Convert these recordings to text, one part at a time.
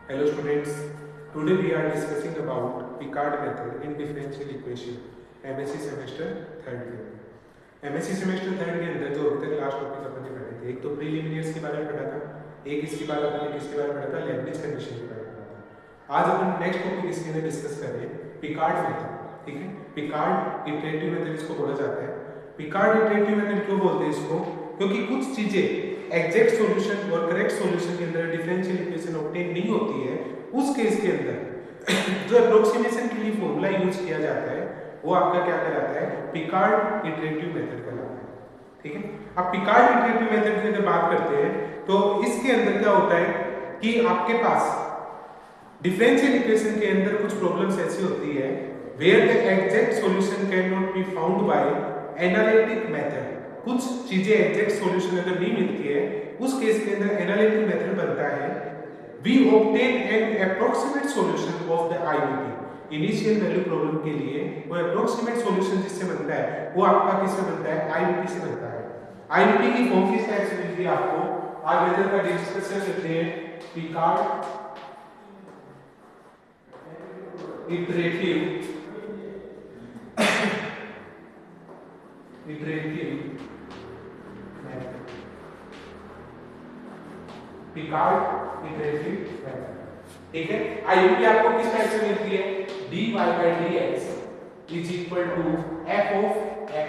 Hello students, today we are discussing about Picard method in differential equation MSc semester 3rd के अंदर। MSc semester 3rd के अंदर जो अभी तक लास्ट टॉपिक अपन ने पढ़े थे, एक तो प्रीलिमिनरीज के बारे में पढ़ा था, एक इसके बाद अपन ने किसके बारे में पढ़ा था, लेबनिज कंडीशन के बारे में पढ़ा था। आज अपन नेक्स्ट टॉपिक इसके अंदर डिस्कस कर रहे हैं पिकार्ड मेथड। ठीक है, पिकार्ड इटरेटिव मेथड इसको बोला जाता है। पिकार्ड इटरेटिव मेथड क्यों बोलते हैं इसको? क्योंकि कुछ चीजें एग्जैक्ट सॉल्यूशन और करेक्ट सॉल्यूशन के अंदर डिफरेंशियल इक्वेशन ऑब्टेन नहीं होती है, उस केस के अंदर जो अप्रोक्सीमेशन के लिए फॉर्मूला यूज किया जाता है वो आपका क्या कहलाता है? पिकार्ड इटरेटिव मेथड कहलाता है। ठीक है, अब पिकार्ड इटरेटिव मेथड की अगर बात करते हैं तो इसके अंदर क्या होता है कि आपके पास डिफरेंशियल इक्वेशन के अंदर कुछ प्रॉब्लम्स ऐसी होती है where the exact solution can not be found by analytic method. कुछ चीजें एग्जैक्ट सॉल्यूशन अगर नहीं मिलती है, उस केस के अंदर एनालिटिक मेथड बनता है। We obtain an approximate solution of the IVP. Initial value problem के लिए वो अप्रोक्सीमेट सॉल्यूशन जिससे बनता है वो आपका किससे बनता है? आईवीपी से बनता है। आईवीपी की फॉर्म किस टाइप से मिलती है आपको? आज मेथड का डिस्कशन करते हैं। Picard iterative Picard iterative method. ठीक है, आईवीपी आपको किस टाइप से मिलती है? dy by dx is equal to f of x।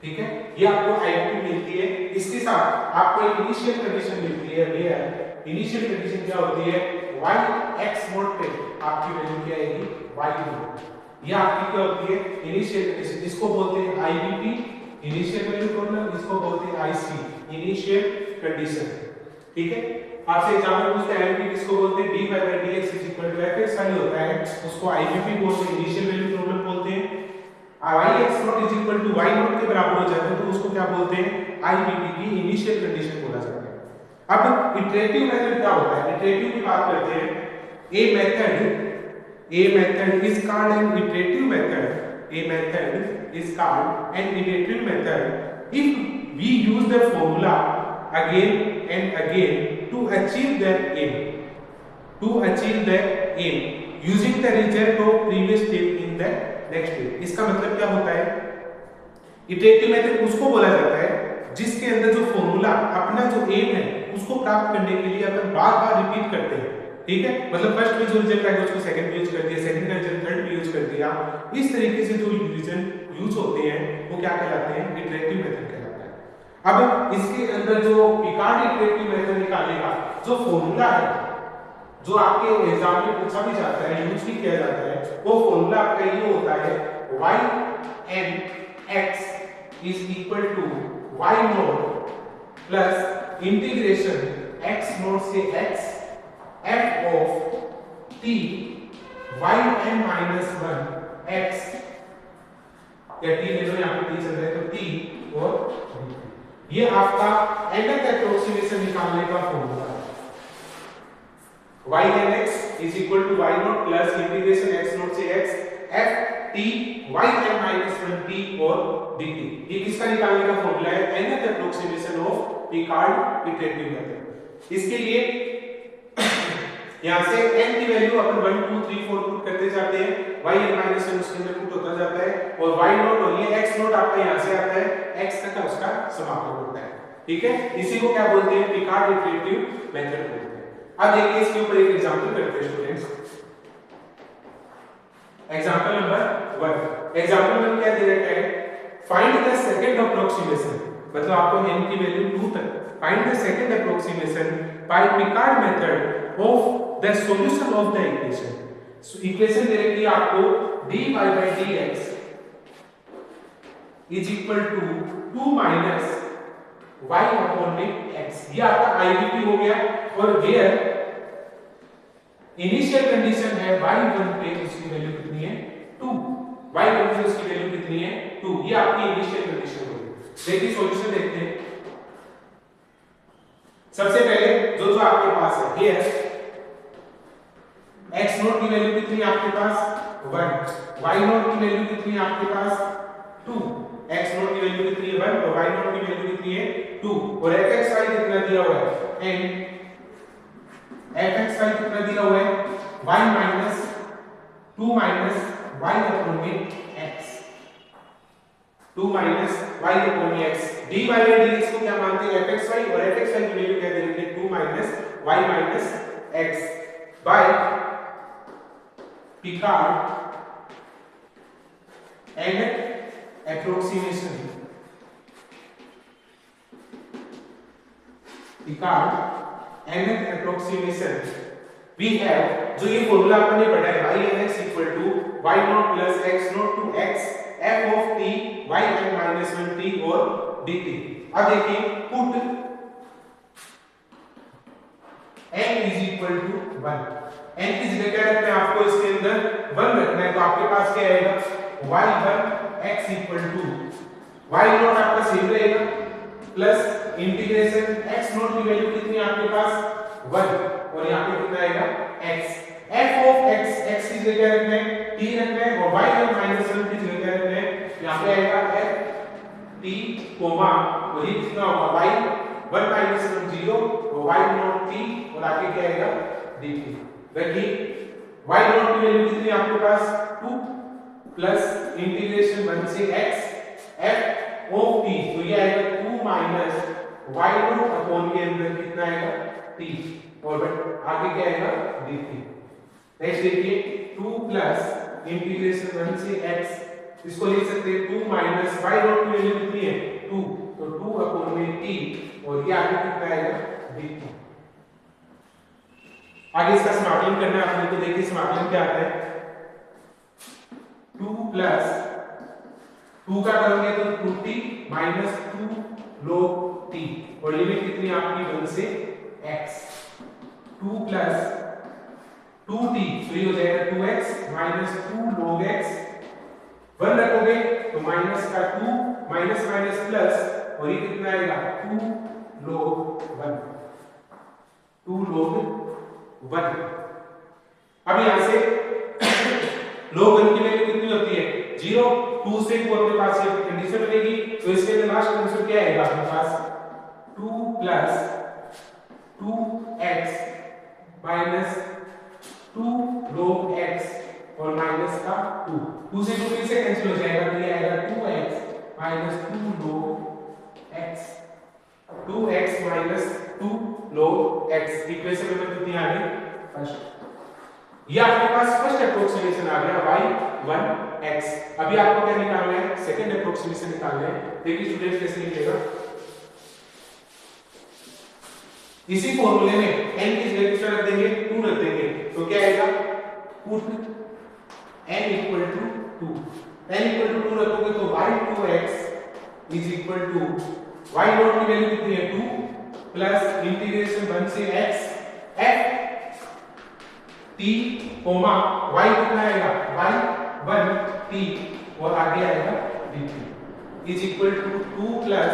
ठीक है, ये आपको आईवीपी मिलती है। इसके साथ आपको एक इनिशियल कंडीशन मिलती है। वेयर इनिशियल कंडीशन क्या होती है? y x नॉट पे आपकी वैल्यू क्या आएगी? y not. ये आपकी क्या होती है? इनिशियल कंडीशन, जिसको बोलते हैं आईवीपी इनिशियल वैल्यू प्रॉब्लम, इसको बोलते हैं आईसी इनिशियल कंडीशन। ठीक है, आपसे एग्जांपल पूछते हैं आईवीपी किसको बोलते हैं? dy by dx is equal to fx वाली होता है, उसको आईवीपी बोलते हैं, इनिशियल वैल्यू प्रॉब्लम बोलते हैं। y x not is equal to y not के बराबर हो जाता है तो उसको क्या बोलते हैं? आईवीपी की इनिशियल कंडीशन बोला जाता है। अब इटरेटिव मेथड क्या होता है? इटरेटिव की बात करते हैं। A method is called an iterative method. A method is called an iterative method if we use the formula again and again to achieve the aim. To achieve the aim using the result of previous step in the next step. इसका मतलब क्या होता है? Iterative method उसको बोला जाता है जिसके अंदर जो फॉर्मूला अपना जो एम है उसको प्राप्त करने के लिए अपन बार-बार रिपीट करते हैं। ठीक है, मतलब फर्स्ट में जो रिजल्ट आएगा उसको सेकंड में यूज कर दिया, सेकंड का रिजल्ट थर्ड में यूज कर दिया। इस तरीके से जो रिजल्ट यूज होते हैं वो क्या कहलाते हैं? इटरेटिव मेथड कहलाता है। अब इसके अंदर जो पिकार्ड इटरेटिव मेथड निकालने का जो फॉर्मूला है, जो आपके एग्जाम में पूछा भी जाता है, यूज भी किया जाता है, वो फॉर्मूला आपका ये होता है y n x is equal to y naught plus integration x not से x f of t y n minus 1 x, या t ले लो, यहाँ पे t चल रहा है तो t और dt। ये आपका nth अप्रोक्सीमेशन निकालने का फॉर्मूला है। y n x is equal to y naught plus integration x not से x f t y n minus 1 t और dt। ये किसका निकालने का फॉर्मूला है? nth approximation of Picard iterative method. इसके लिए यहां से n की वैल्यू अपन 1 2 3 4 पुट करते जाते हैं, y n माइनस 1 उसके अंदर पुट होता जाता है और y नॉट और ये x नॉट आपका यहां से आता है, x तक का उसका समाकलन होता है। ठीक है, इसी को क्या बोलते हैं? पिकार्ड इटरेटिव मेथड बोलते हैं। अब देखिए इसके ऊपर एक एग्जांपल करते हैं स्टूडेंट्स। Example number 1। एग्जांपल में क्या दे रखा है? फाइंड द सेकंड अप्रोक्सीमेशन, मतलब आपको n की वैल्यू 2 तक, find the second approximation by Picard method of the solution of the equation. So equation दे रखी है आपको dy by dx is equal to 2 minus y upon x। ये आपका IVP हो गया और where इनिशियल कंडीशन है y1 पे उसकी वैल्यू कितनी है? 2। y1 पे उसकी वैल्यू कितनी है? 2। ये आपकी इनिशियल कंडीशन होगी। देखिए सॉल्यूशन देखते हैं। सबसे पहले जो आपके पास है here x नॉट की वैल्यू कितनी है आपके पास? 1। y नॉट की वैल्यू कितनी है आपके पास? 2। x नॉट की वैल्यू कितनी है 1 और y नॉट की वैल्यू कितनी है 2 और fxy कितना दिया हुआ है n 2 माइनस y अपॉन में x, 2 माइनस y अपॉन में x। dy बाय dx को क्या मानते हैं fxy, और fxy की वैल्यू क्या दे रखी है 2 minus y minus x by Picard and approximation, Picard and approximation we have, जो ये फॉर्मूला अपन ने पढ़ा है y n x equal to y naught plus x naught to x f of t y n minus 1 t और dt। अब देखिए put n is equal to 1, n की जगह क्या रखना है आपको, इसके अंदर 1 रखना है, तो आपके पास क्या आएगा y1 x equal to y naught आपका सेम रहेगा प्लस इंटीग्रेशन x नॉट की वैल्यू कितनी है आपके पास 1, और यहाँ पे कितना आएगा x, f of x, x की जगह रखना है t रखना है, और y और माइनस 1 की जगह रखना है, यहाँ पे आएगा f t कोमा, और ये कितना होगा y 1 माइनस 1 0 और y नॉट t, और आगे क्या आएगा dt। देखिए y नॉट की वैल्यू कितनी है आपके पास 2 प्लस इंटीग्रेशन 1 से x f ऑफ t, तो ये आएगा 2 माइनस y नॉट अपॉन के अंदर कितना आएगा t, और आगे क्या आएगा dt। नेक्स्ट देखिए 2 प्लस इंटीग्रेशन 1 से x, इसको लिख सकते हैं 2 माइनस y नॉट की वैल्यू कितनी है 2, तो 2 अपॉन में t, और ये आगे कितना आएगा dt। आगे इसका समाकलन करना है आपने, तो देखिए समाकलन क्या आता है 2 प्लस 2 का करोगे तो 2t माइनस 2 log t, और लिमिट कितनी आपकी 1 से x, 2 प्लस 2t, तो ये हो जाएगा 2x माइनस 2 log x, 1 रखोगे तो माइनस का 2 माइनस माइनस प्लस, और ये कितना आएगा 2 log 1, 2 log 1। अब यहां से log 1 की वैल्यू कितनी होती है 0, 2 से 2 अपने पास ये कंडीशन बनेगी, तो इसके लिए लास्ट आंसर क्या आएगा अपने पास 2 plus 2x minus 2 log x, और माइनस का 2 से 2 फिर से कैंसिल हो जाएगा, तो ये आएगा 2x minus 2 log x, 2x minus 2 log x। Equation number कितनी आ गई फर्स्ट, ये आपके पास फर्स्ट अप्रोक्सीमेशन आ गया y1x। अभी आपको क्या निकालना है सेकंड अप्रोक्सीमेशन निकालना है। देखिए स्टूडेंट कैसे लिखेगा, इसी फॉर्मूले में n की जगह कितना रख देंगे 2 रख देंगे, तो क्या आएगा put n equal to 2, n equal to 2 रखोगे तो y2x is equal to y naught की वैल्यू कितनी है 2 प्लस इंटीग्रेशन 1 से x f t comma y कितना आएगा y1 t, और आगे आएगा dt is equal to 2 plus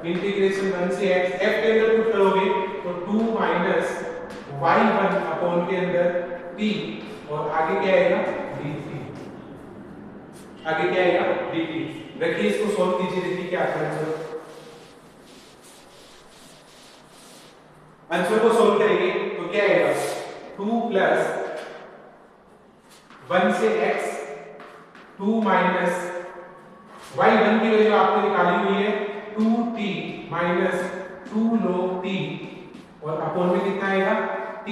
integration 1 से x, f के अंदर पुट करोगे तो 2 माइनस y1 अपॉन के अंदर t, और आगे क्या आएगा dt, आगे क्या आएगा dt। देखिए इसको सॉल्व कीजिए, देखिए क्या आता है आंसर को सॉल्व करेंगे तो क्या आएगा 2 प्लस 1 से x, 2 माइनस y1 की वैल्यू आपने निकाली हुई है 2t माइनस 2 log t, और अपॉन में कितना आएगा t,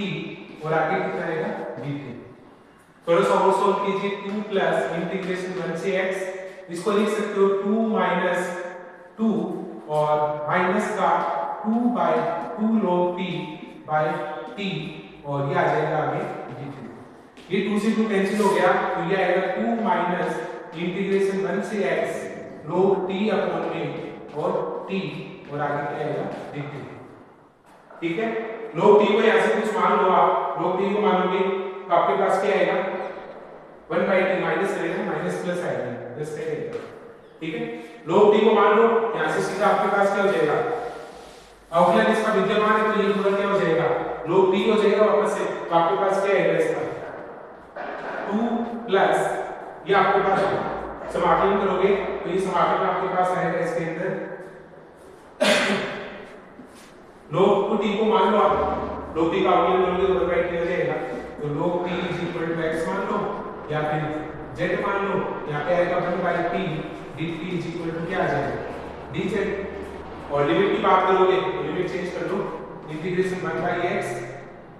और आगे कितना आएगा dt। थोड़ा सा और सॉल्व कीजिए 2 प्लस इंटीग्रेशन 1 से x, इसको लिख सकते हो 2 माइनस 2 और माइनस का 2 by 2 log t by t, और ये आ जाएगा आगे dt। ये 2 से 2 कैंसिल हो गया, तो ये आएगा 2 माइनस इंटीग्रेशन 1 से x log t अपॉन में और t, और आगे क्या आएगा dt। ठीक है, log t को यहां से कुछ मान लो आप, log t को मानोगे तो आपके पास क्या आएगा 1 बाय t माइनस रहेगा, माइनस प्लस आएगा, प्लस रहेगा। ठीक है, log t को मान लो, यहां से सीधा आपके पास क्या हो जाएगा अवकलन इसका विद्यमान है, तो ये पूरा क्या हो जाएगा log t हो जाएगा वापस से, तो आपके पास क्या आएगा इसका 2 प्लस ये आपके पास समाकलन करोगे तो ये समाकलन आपके पास आएगा इसके अंदर log t को मान लो आप, log t का अवकलन करोगे तो 1/t हो जाएगा, तो log t is equal to x मान लो, या फिर z मान लो, यहाँ पे आएगा 1/t dt is equal to क्या आ जाएगा dz। और लिमिट की बात करोगे तो लिमिट चेंज कर लो, इंटीग्रेशन 1/x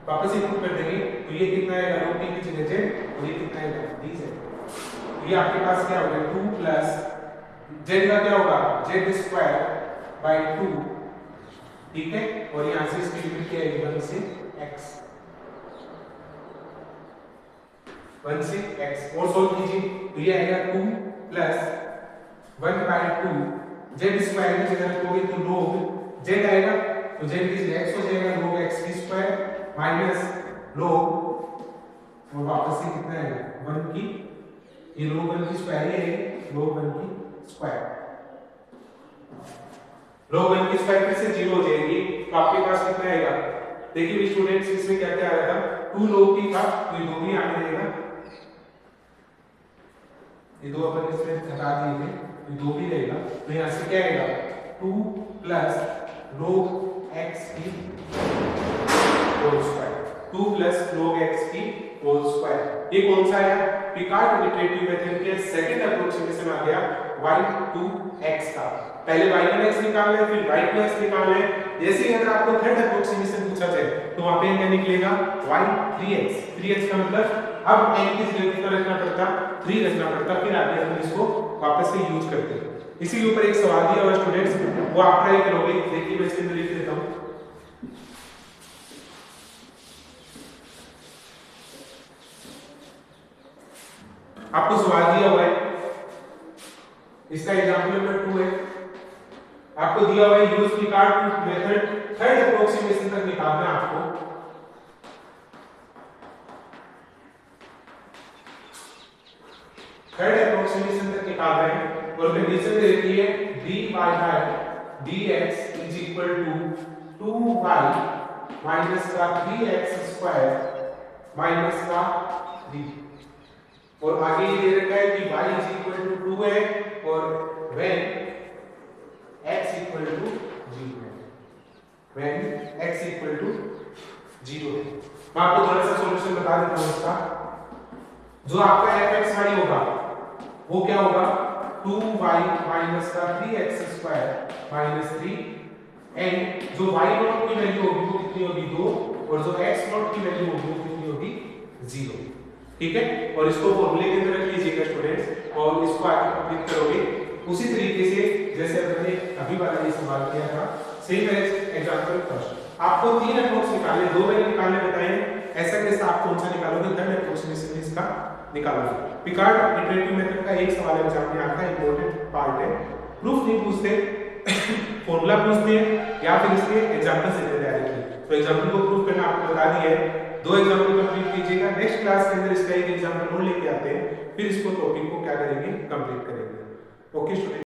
वापस इनपुट कर देंगे तो ये कितना आएगा रो t की जगह z और ये कितना आएगा dz। ये आपके पास क्या होगा 2 प्लस z का क्या होगा z² 2, ठीक है। और यहाँ से इसकी लिमिट क्या है 1 से x, 1 से x और सोल्व कीजिए तो ये आएगा 2 प्लस 1/2 z² की जगह रखोगे तो log z आएगा तो z की जगह x हो जाएगा log x² माइनस log और वापस से कितना आएगा 1 की, ये log 1 की स्क्वायर ही है, log 1 की स्क्वायर, log 1 की स्क्वायर फिर से 0 हो जाएगी तो आपके पास कितना आएगा। देखिए स्टूडेंट्स इसमें क्या क्या आ रहा था 2 log t था तो ये 2 भी आने रहेगा, ये 2 अपन इसमें हटा दिए थे तो 2 भी रहेगा तो यहाँ से क्या आएगा 2 प्लस log x की whole square, 2 plus log x की होल स्क्वायर। ये कौन सा आया पिकार्ड इटरेटिव मेथड के सेकंड अप्रोक्सीमेशन आ गया y टू x का। पहले y का x निकालना है फिर y का x निकालना है। जैसे ही अगर आपको थर्ड अप्रोक्सीमेशन पूछा जाए तो वहां पे क्या निकलेगा y 3x का मतलब अब n की जगह कितना रखना पड़ता 3 रखना पड़ता, फिर आगे हम इसको वापस से यूज करते हैं। इसी के ऊपर एक सवाल दिया हुआ स्टूडेंट्स वो आप ट्राई करोगे, देखिए मैं इसके अंदर लिख देता हूं। आपको सवाल दिया हुआ है, इसका एग्जांपल नंबर 2 है, आपको दिया हुआ है use Picard method third approximation तक निकालना है आपको। थर्ड अप्रोक्सीमेशन तक निकाल रहे हैं और कंडीशन दे रखी है dy dx is equal to 2y minus का 3x² माइनस का 3 और आगे ये दे रखा है कि y इज इक्वल टू 2 है और when x इक्वल टू 0 है, when x इक्वल टू 0 है। मैं आपको थोड़ा सा सॉल्यूशन बता देता हूं इसका। जो आपका fxy होगा वो क्या होगा 2y माइनस का 3x² माइनस 3 एंड जो y0 की वैल्यू होगी वो कितनी होगी 2 और जो x0 की वैल्यू होगी वो कितनी होगी 0, ठीक है। और इसको फॉर्मूले के अंदर रख लीजिएगा स्टूडेंट्स और इसको आगे कंप्लीट करोगे उसी तरीके से जैसे हमने अभी वाला ये सवाल किया था, सेम एज एग्जांपल फर्स्ट। आपको 3 अप्रोक्स निकालने, 2 मैंने निकालने बताए, ऐसा कैसे आप कौन सा निकालोगे थर्ड अप्रोक्सीमेशन इसका निकालोगे। पिकार्ड इटरेटिव मेथड का एक सवाल एग्जाम में आता है, इंपॉर्टेंट पार्ट है, प्रूफ नहीं पूछते फॉर्मूला पूछते हैं या फिर इसके एग्जांपल से डायरेक्टली। तो एग्जांपल को प्रूफ करना आपको बता दिया है, 2 एग्जांपल कंप्लीट कीजिएगा। नेक्स्ट क्लास के अंदर इसका एक एग्जांपल और लेके आते हैं, फिर इसको टॉपिक को क्या करेंगे कंप्लीट करेंगे। Okay student.